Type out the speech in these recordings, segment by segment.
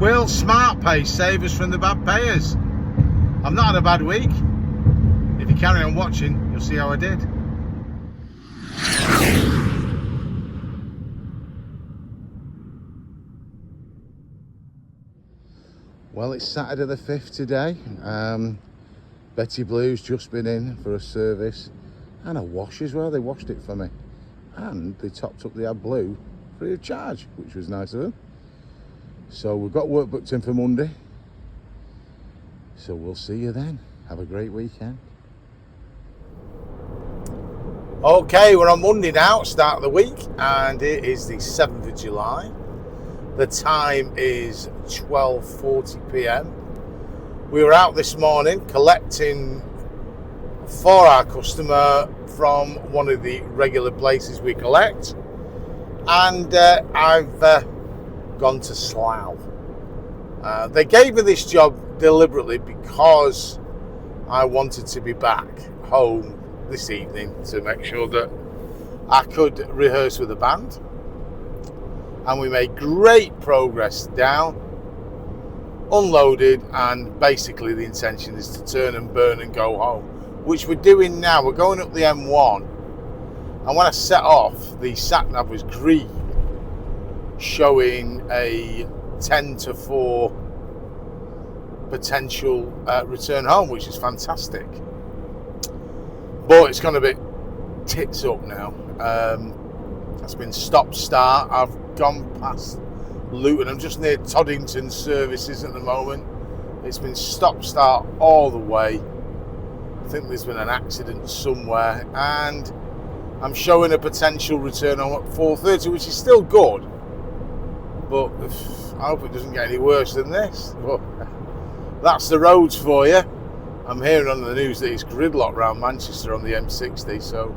Will Smartpay save us from the bad payers? I've not had a bad week. If you carry on watching, you'll see how I did. Well, it's Saturday the 5th today. Betty Blue's just been in for a service and a wash as well. They washed it for me. And they topped up the AdBlue free of charge, which was nice of them. So we've got work booked in for Monday. So we'll see you then. Have a great weekend. Okay, we're on Monday now, start of the week, and it is the 7th of July. The time is 12:40 p.m. We were out this morning collecting for our customer from one of the regular places we collect, and I've gone to Slough. They gave me this job deliberately because I wanted to be back home this evening to make sure that I could rehearse with the band. And we made great progress down, unloaded, and basically the intention is to turn and burn and go home, which we're doing now. We're going up the M1, and when I set off, the sat nav was green, showing a 10 to 4 potential return home, which is fantastic. But it's gone a bit tits up now. It's been stop start. I've gone past Luton. I'm just near Toddington services at the moment. It's been stop start all the way. I think there's been an accident somewhere, and I'm showing a potential return home at 4:30, which is still good, but I hope it doesn't get any worse than this. But that's the roads for you. I'm hearing on the news that it's gridlock around Manchester on the M60, so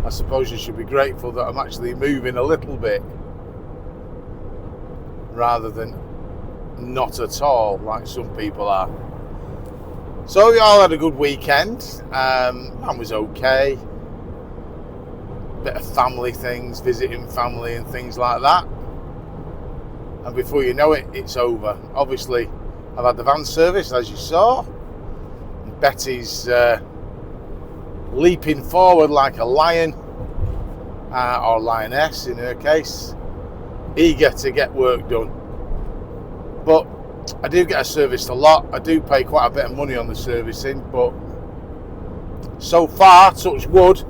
I suppose you should be grateful that I'm actually moving a little bit rather than not at all, like some people are. So we all had a good weekend. Man was okay. Bit of family things, visiting family and things like that. And before you know it, it's over. Obviously, I've had the van service, as you saw. Betty's leaping forward like a lion, or lioness in her case, eager to get work done. But I do get her serviced a lot. I do pay quite a bit of money on the servicing, but so far, touch wood,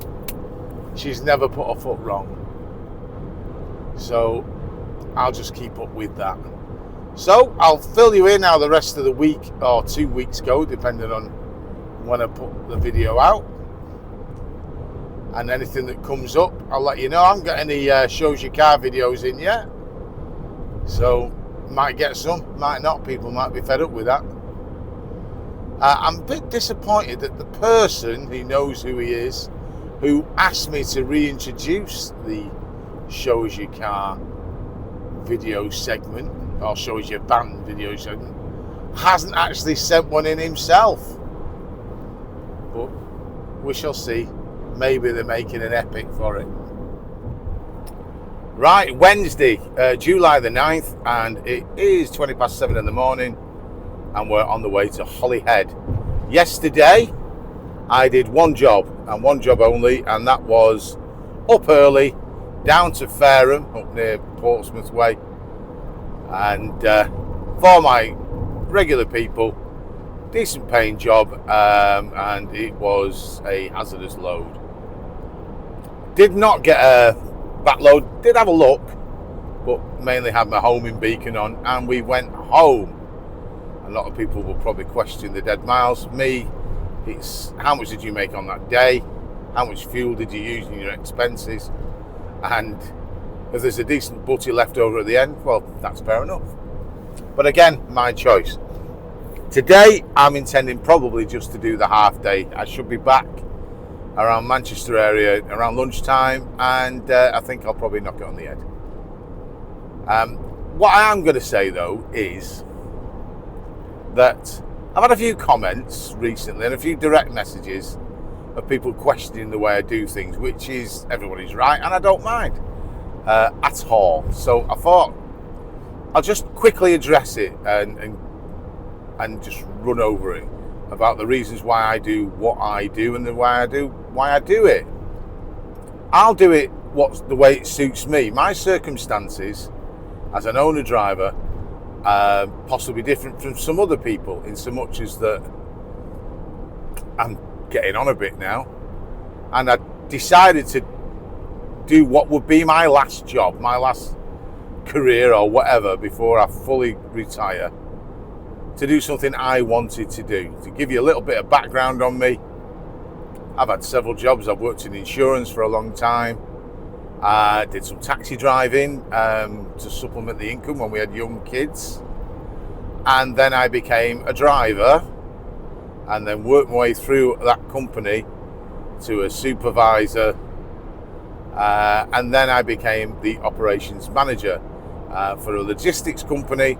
she's never put a foot wrong. So I'll just keep up with that. So I'll fill you in how the rest of the week or 2 weeks go, depending on when I put the video out. And anything that comes up, I'll let you know. I haven't got any shows your car videos in yet, so might get some, might not. People might be fed up with that. I'm a bit disappointed that the person who knows who he is, who asked me to reintroduce the shows your car video segment, or shows your van video segment, hasn't actually sent one in himself. But we shall see. Maybe they're making an epic for it. Right, Wednesday, July the 9th, and it is 7:20 in the morning, and we're on the way to Holyhead. Yesterday, I did one job, and one job only, and that was up early, down to Fareham, up near Portsmouth Way, and for my regular people, decent paying job, and it was a hazardous load. Did not get a back load, did have a look, but mainly had my homing beacon on, and we went home. A lot of people will probably question the dead miles. Me, it's how much did you make on that day, how much fuel did you use in your expenses, and if there's a decent butty left over at the end, well, that's fair enough. But again, my choice. Today, I'm intending probably just to do the half day. I should be back around Manchester area around lunchtime, and I think I'll probably knock it on the head. What I am going to say though is that I've had a few comments recently and a few direct messages of people questioning the way I do things, which is everybody's right, and I don't mind at all. So I thought I'll just quickly address it and just run over it about the reasons why I do what I do and why I do it. I'll do it the way it suits me. My circumstances as an owner driver possibly different from some other people, in so much as that I'm getting on a bit now, and I decided to do what would be my last job, my last career or whatever, before I fully retire, to do something I wanted to do. To give you a little bit of background on me, I've had several jobs. I've worked in insurance for a long time. I did some taxi driving to supplement the income when we had young kids, and then I became a driver, and then worked my way through that company to a supervisor, and then I became the operations manager for a logistics company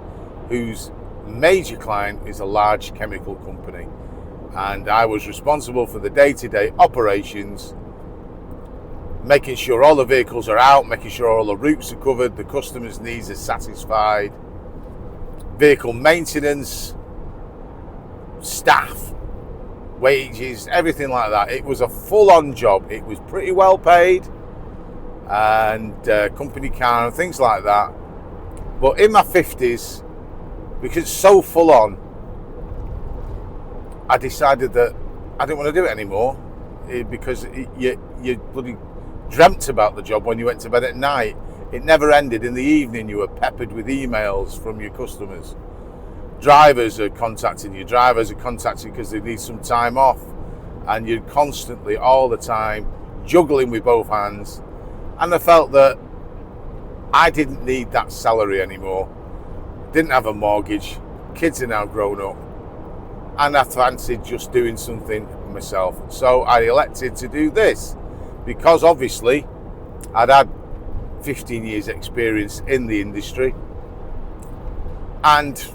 whose major client is a large chemical company, and I was responsible for the day-to-day operations, making sure all the vehicles are out, making sure all the routes are covered, the customers' needs are satisfied, vehicle maintenance, staff, wages, everything like that. It was a full-on job. It was pretty well paid, and company car and things like that. But in my 50s, because it's so full-on, I decided that I didn't want to do it anymore, because you bloody dreamt about the job when you went to bed at night. It never ended. In the evening, you were peppered with emails from your customers. Drivers are contacting you. Drivers are contacting because they need some time off, and you're constantly, all the time, juggling with both hands. And I felt that I didn't need that salary anymore. Didn't have a mortgage. Kids are now grown up, and I fancied just doing something myself. So I elected to do this, because obviously I'd had 15 years experience in the industry, and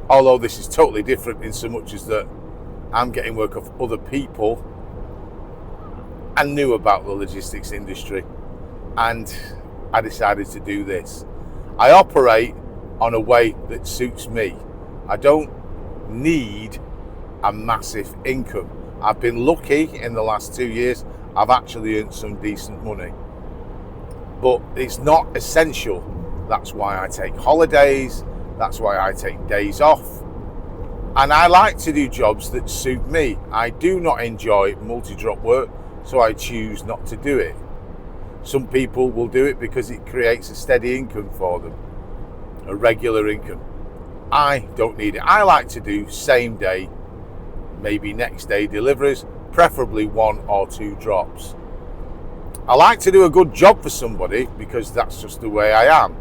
although this is totally different in so much as that I'm getting work off other people, I knew about the logistics industry, and I decided to do this. I operate on a way that suits me. I don't need a massive income. I've been lucky in the last 2 years. I've actually earned some decent money, but it's not essential. That's why I take holidays. That's why I take days off. And I like to do jobs that suit me. I do not enjoy multi-drop work, so I choose not to do it. Some people will do it because it creates a steady income for them, a regular income. I don't need it. I like to do same day, maybe next day deliveries, preferably 1 or 2 drops. I like to do a good job for somebody because that's just the way I am.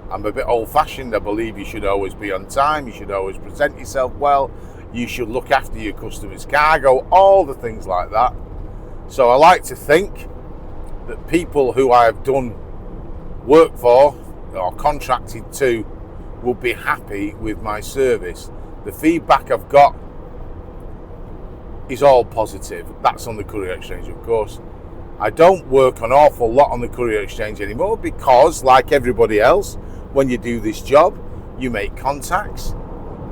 I'm a bit old-fashioned. I believe you should always be on time. You should always present yourself well. You should look after your customers' cargo, all the things like that. So I like to think that people who I have done work for or contracted to will be happy with my service. The feedback I've got is all positive. That's on the Courier Exchange, of course. I don't work an awful lot on the Courier Exchange anymore because, like everybody else, when you do this job, you make contacts,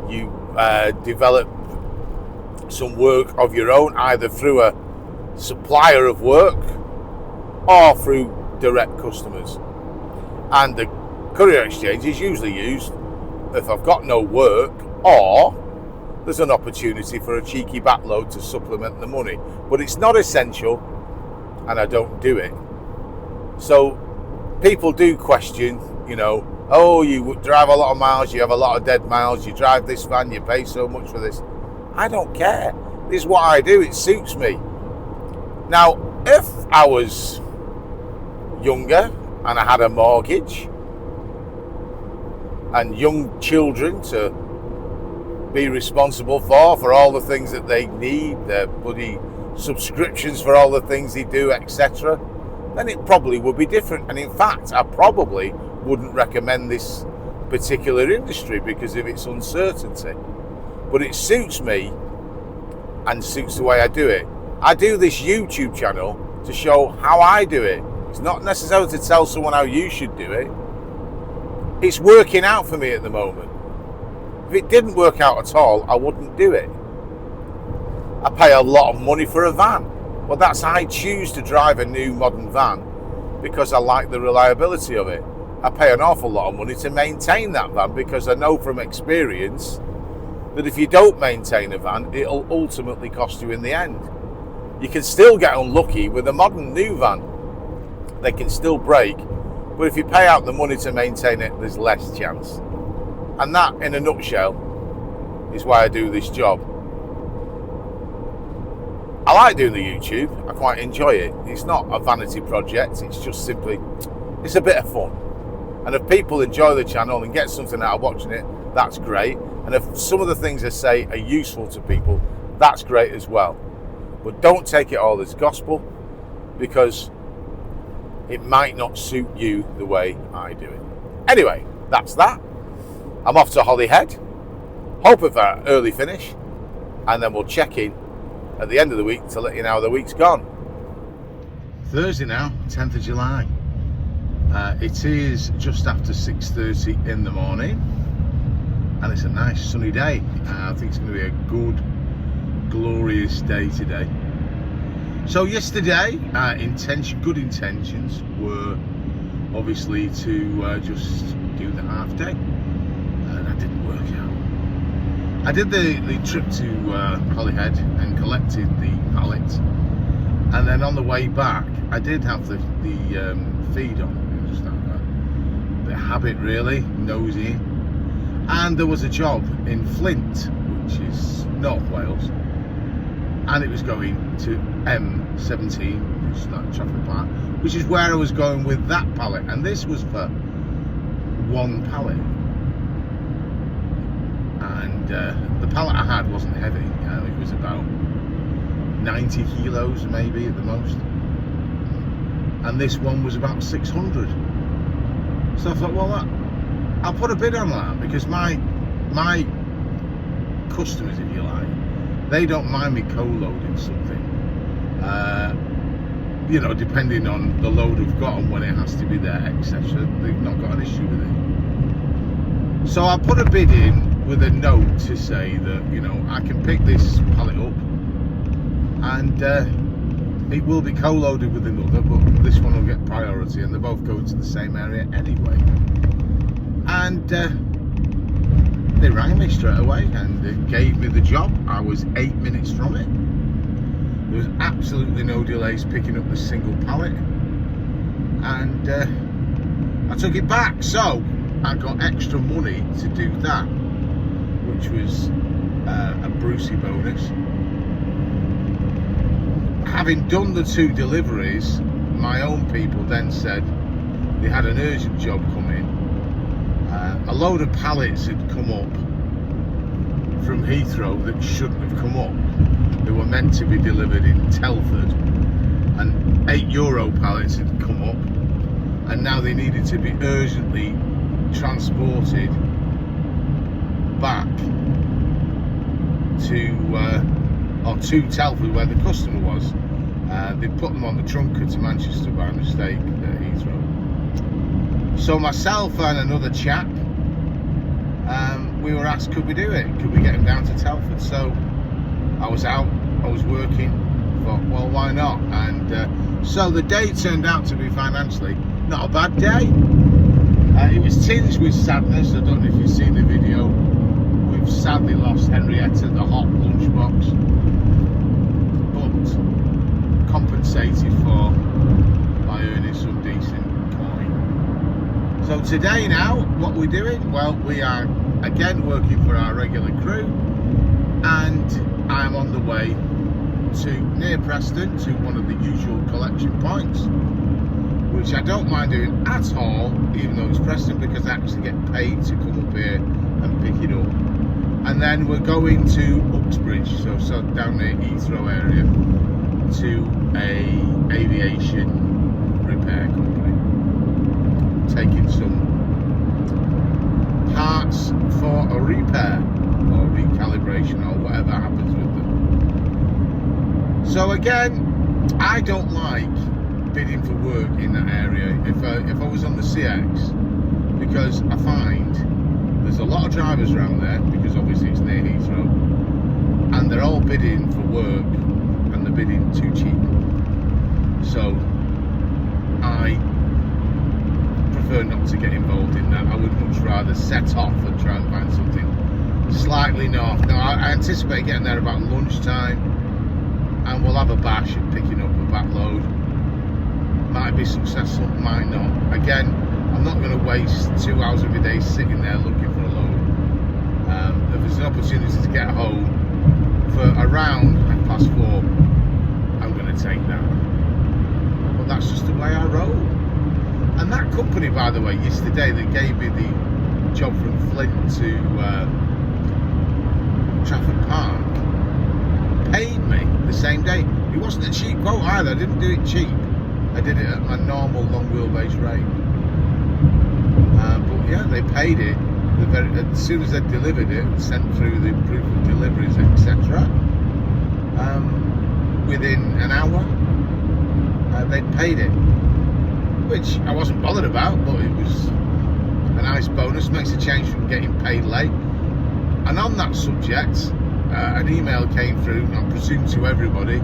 you develop some work of your own, either through a supplier of work or through direct customers. And the Courier Exchange is usually used if I've got no work, or there's an opportunity for a cheeky backload to supplement the money. But it's not essential, and I don't do it. So people do question, oh, you drive a lot of miles, you have a lot of dead miles, you drive this van, you pay so much for this. I don't care. This is what I do. It suits me. Now, if I was younger and I had a mortgage and young children to be responsible for all the things that they need, their bloody subscriptions for all the things they do, etc., then it probably would be different. And in fact, I probably wouldn't recommend this particular industry because of its uncertainty. But it suits me and suits the way I do it. I do this YouTube channel to show how I do it. It's not necessarily to tell someone how you should do it. It's working out for me at the moment. If it didn't work out at all, I wouldn't do it. I pay a lot of money for a van. Well, I choose to drive a new modern van because I like the reliability of it. I pay an awful lot of money to maintain that van because I know from experience that if you don't maintain a van, it'll ultimately cost you in the end. You can still get unlucky with a modern new van. They can still break, but if you pay out the money to maintain it, there's less chance. And that, in a nutshell, is why I do this job. I like doing the YouTube. I quite enjoy it. It's not a vanity project. It's just simply, it's a bit of fun. And if people enjoy the channel and get something out of watching it, that's great. And if some of the things I say are useful to people, that's great as well. But don't take it all as gospel, because it might not suit you the way I do it. Anyway, that's that. I'm off to Holyhead. Hope of an early finish. And then we'll check in at the end of the week to let you know how the week's gone. Thursday now, 10th of July. It is just after 6:30 in the morning, and it's a nice sunny day. I think it's going to be a good, glorious day today. So yesterday, good intentions were obviously to just do the half day, and that didn't work out. I did the trip to Holyhead and collected the pallet, and then on the way back I did have the feed on. It was just a bit of habit really, nosy. And there was a job in Flint, which is North Wales, and it was going to M17, which is that traffic light, which is where I was going with that pallet, and this was for one pallet. And the pallet I had wasn't heavy. It was about 90 kilos maybe at the most, and this one was about 600. So I thought, well, I'll put a bid on that, because my customers, if you like, they don't mind me co-loading something, you know, depending on the load I've got and when it has to be there, etc. They've not got an issue with it. So I put a bid in with a note to say that, you know, I can pick this pallet up and it will be co-loaded with another, but this one will get priority, and they both go to the same area anyway. And they rang me straight away and they gave me the job. I was 8 minutes from it. There was absolutely no delays picking up the single pallet, and I took it back. So I got extra money to do that, which was a Brucey bonus. Having done the 2 deliveries, my own people then said they had an urgent job come in. A load of pallets had come up from Heathrow that shouldn't have come up. They were meant to be delivered in Telford, and €8 pallets had come up, and now they needed to be urgently transported back to Telford, where the customer was. They put them on the trunker to Manchester by mistake at Heathrow. So myself and another chap, we were asked, could we do it? Could we get them down to Telford? So I was out, I was working, thought, well, why not? And so the day turned out to be financially not a bad day. It was tinged with sadness. I don't know if you've seen the video. We've sadly lost Henrietta, the hot lunchbox, but compensated for by earning some decent coin. So today now, what we're doing? Well, we are again working for our regular crew, and I'm on the way to near Preston to one of the usual collection points, which I don't mind doing at all, even though it's Preston, because I actually get paid to come up here and pick it up. And then we're going to Uxbridge, so down near Heathrow area, to a aviation repair company, taking some parts for a repair or recalibration or whatever happens with them. So again, I don't like bidding for work in that area. If I was on the CX, because I find there's a lot of drivers around there, because obviously it's near Heathrow, and they're all bidding for work, and they're bidding too cheap. So I prefer not to get involved in that. I would much rather set off and try and find something slightly north. Now I anticipate getting there about lunchtime, and we'll have a bash at picking up a back load. Might be successful, might not. Again, I'm not going to waste 2 hours of my day sitting there looking for a load. If there's an opportunity to get home for around 4:30, I'm going to take that. But that's just the way I roll. And that company, by the way, yesterday, that gave me the job from Flint to Trafford Park, paid me the same day. It wasn't a cheap quote either. I didn't do it cheap. I did it at my normal long wheelbase rate. But yeah, they paid it as soon as they delivered it, sent through the proof of deliveries, etc. Within an hour, they paid it, which I wasn't bothered about, but it was a nice bonus. Makes a change from getting paid late. And on that subject, an email came through, I presume to everybody,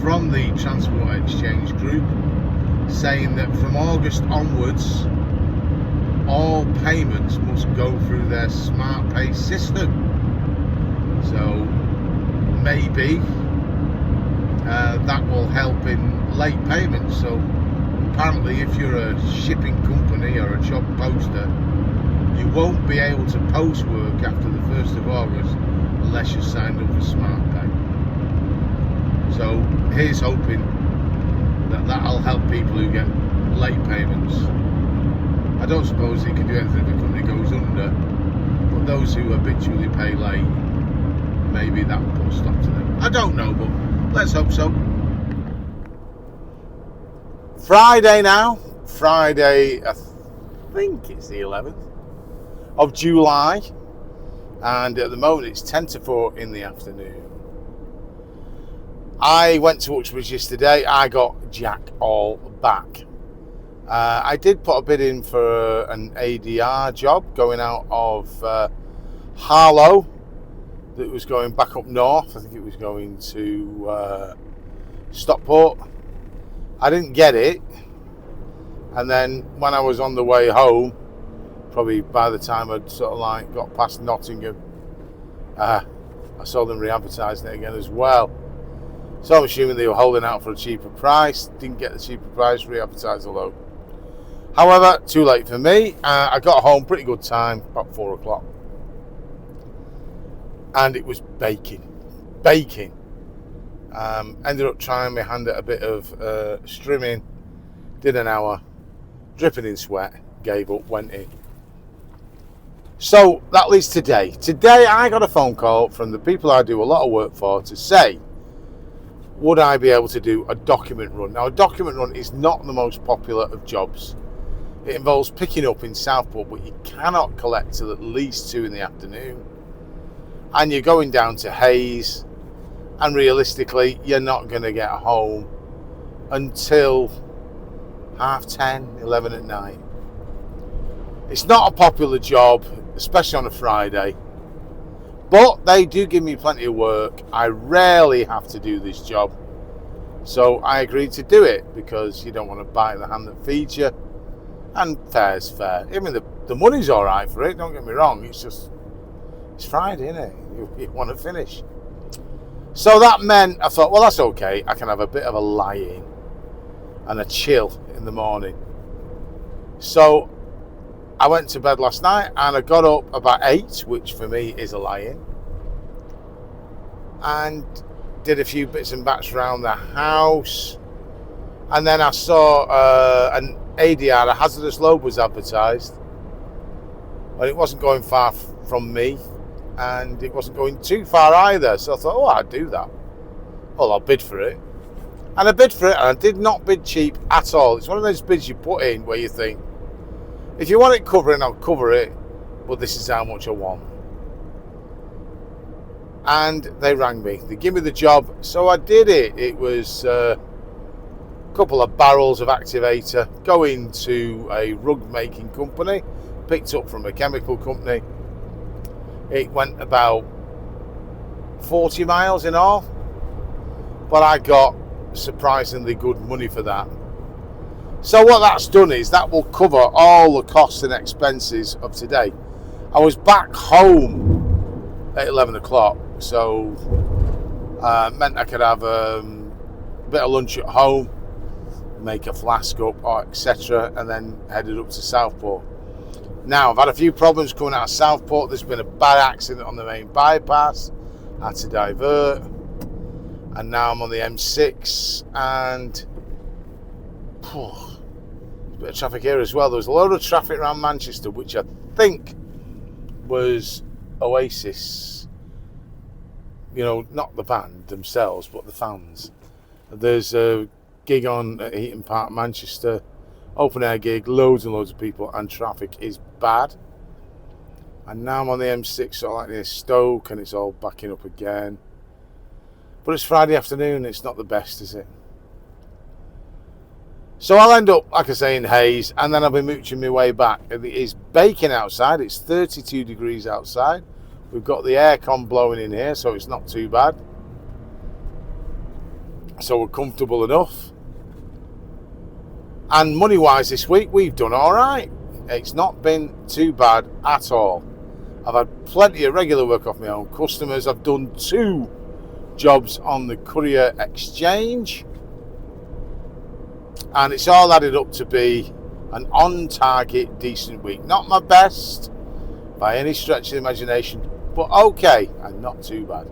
from the Transport Exchange group, saying that from August onwards, all payments must go through their Smartpay system. So maybe that will help in late payments. So apparently, if you're a shipping company or a job poster, you won't be able to post work after the 1st of August unless you're signed up for Smartpay. So here's hoping that that'll help people who get late payments. I don't suppose you can do anything if a company goes under, but those who habitually pay late, maybe that will put a stop to them. I don't know, but let's hope so. Friday now. Friday, I think it's the 11th of July, and at the moment it's 3:50 in the afternoon. I went to Uxbridge yesterday. I got jack all back. I did put a bid in for an ADR job going out of Harlow, that was going back up north. I think it was going to Stockport. I didn't get it, and then when I was on the way home, probably by the time I'd sort of like got past Nottingham, I saw them re-advertising it again as well. So I'm assuming they were holding out for a cheaper price. Didn't get the cheaper price, re-advertised a load. However, too late for me. I got home pretty good time, about 4 o'clock. And it was baking. Ended up trying my hand at a bit of strimming. Did an hour. Dripping in sweat. Gave up, went in. So that leads today. Today I got a phone call from the people I do a lot of work for to say, would I be able to do a document run? Now, a document run is not the most popular of jobs. It involves picking up in Southport, but you cannot collect till at least 2 in the afternoon. And you're going down to Hayes, and realistically, you're not going to get home until 10:30, 11 at night. It's not a popular job, especially on a Friday. But they do give me plenty of work. I rarely have to do this job. So I agreed to do it because you don't want to bite the hand that feeds you. And fair's fair. I mean, the money's all right for it, don't get me wrong. It's just, it's Friday, isn't it? You want to finish. So that meant, I thought, well, that's okay. I can have a bit of a lie-in and a chill in the morning. So I went to bed last night and I got up about 8, which for me is a lie-in, and did a few bits and bats around the house. And then I saw an ADR, a hazardous load, was advertised, and it wasn't going far from me, and it wasn't going too far either. So I thought, oh, I'd do that. Well, I'll bid for it. And I bid for it, and I did not bid cheap at all. It's one of those bids you put in where you think, if you want it covering, I'll cover it, but this is how much I want. And they rang me. They gave me the job, so I did it. It was a couple of barrels of activator going to a rug making company, picked up from a chemical company. It went about 40 miles in all, but I got surprisingly good money for that. So what that's done is that will cover all the costs and expenses of today. I was back home at 11 o'clock, so meant I could have a bit of lunch at home, make a flask up, or etc., and then headed up to Southport. Now, I've had a few problems coming out of Southport. There's been a bad accident on the main bypass. I had to divert, and now I'm on the M6, and a bit of traffic here as well. There was a load of traffic around Manchester, which I think was Oasis. You know, not the band themselves, but the fans. There's a gig on at Heaton Park, Manchester, open air gig, loads and loads of people, and traffic is bad. And now I'm on the M6, sort of like near Stoke, and it's all backing up again. But it's Friday afternoon, it's not the best, is it? So I'll end up, like I say, in Hayes, and then I'll be mooching my way back. It is baking outside, it's 32 degrees outside. We've got the aircon blowing in here, so it's not too bad. So we're comfortable enough. And money-wise this week, we've done all right. It's not been too bad at all. I've had plenty of regular work off my own customers. I've done 2 jobs on the Courier exchange. And it's all added up to be an on-target, decent week. Not my best, by any stretch of the imagination, but okay, and not too bad.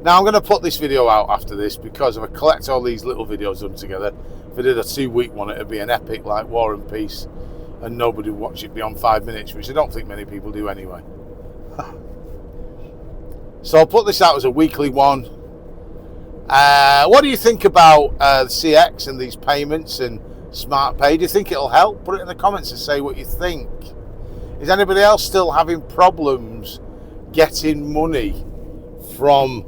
Now I'm going to put this video out after this, because if I collect all these little videos done together, if I did a 2-week one, it'd be an epic like War and Peace, and nobody would watch it beyond 5 minutes, which I don't think many people do anyway. So I'll put this out as a weekly one. What do you think about the CX and these payments and Smartpay? Do you think it'll help? Put it in the comments and say what you think. Is anybody else still having problems getting money from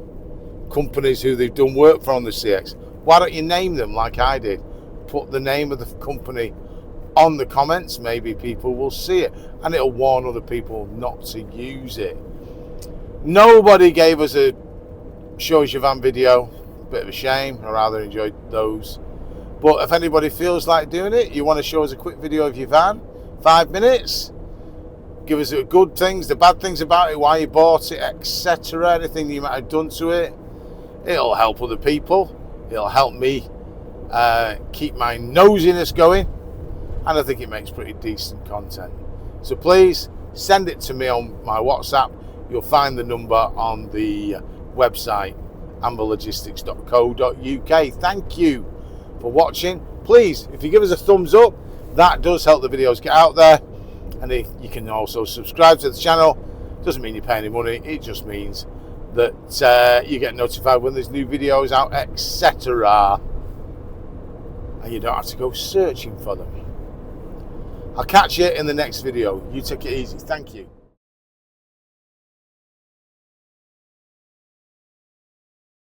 companies who they've done work for on the CX? Why don't you name them like I did? Put the name of the company on the comments. Maybe people will see it, and it'll warn other people not to use it. Nobody gave us a show us your van video. Bit of a shame. I rather enjoyed those. But if anybody feels like doing it, you want to show us a quick video of your van, 5 minutes, give us the good things, the bad things about it, why you bought it, etc., anything you might have done to it. It'll help other people. It'll help me keep my nosiness going, and I think it makes pretty decent content. So please send it to me on my WhatsApp. You'll find the number on the website amberlogistics.co.uk. Thank you for watching. Please, if you give us a thumbs up, that does help the videos get out there. And if you can also subscribe to the channel. Doesn't mean you pay any money, it just means that you get notified when there's new videos out, etc., and you don't have to go searching for them. I'll catch you in the next video. You take it easy. Thank you.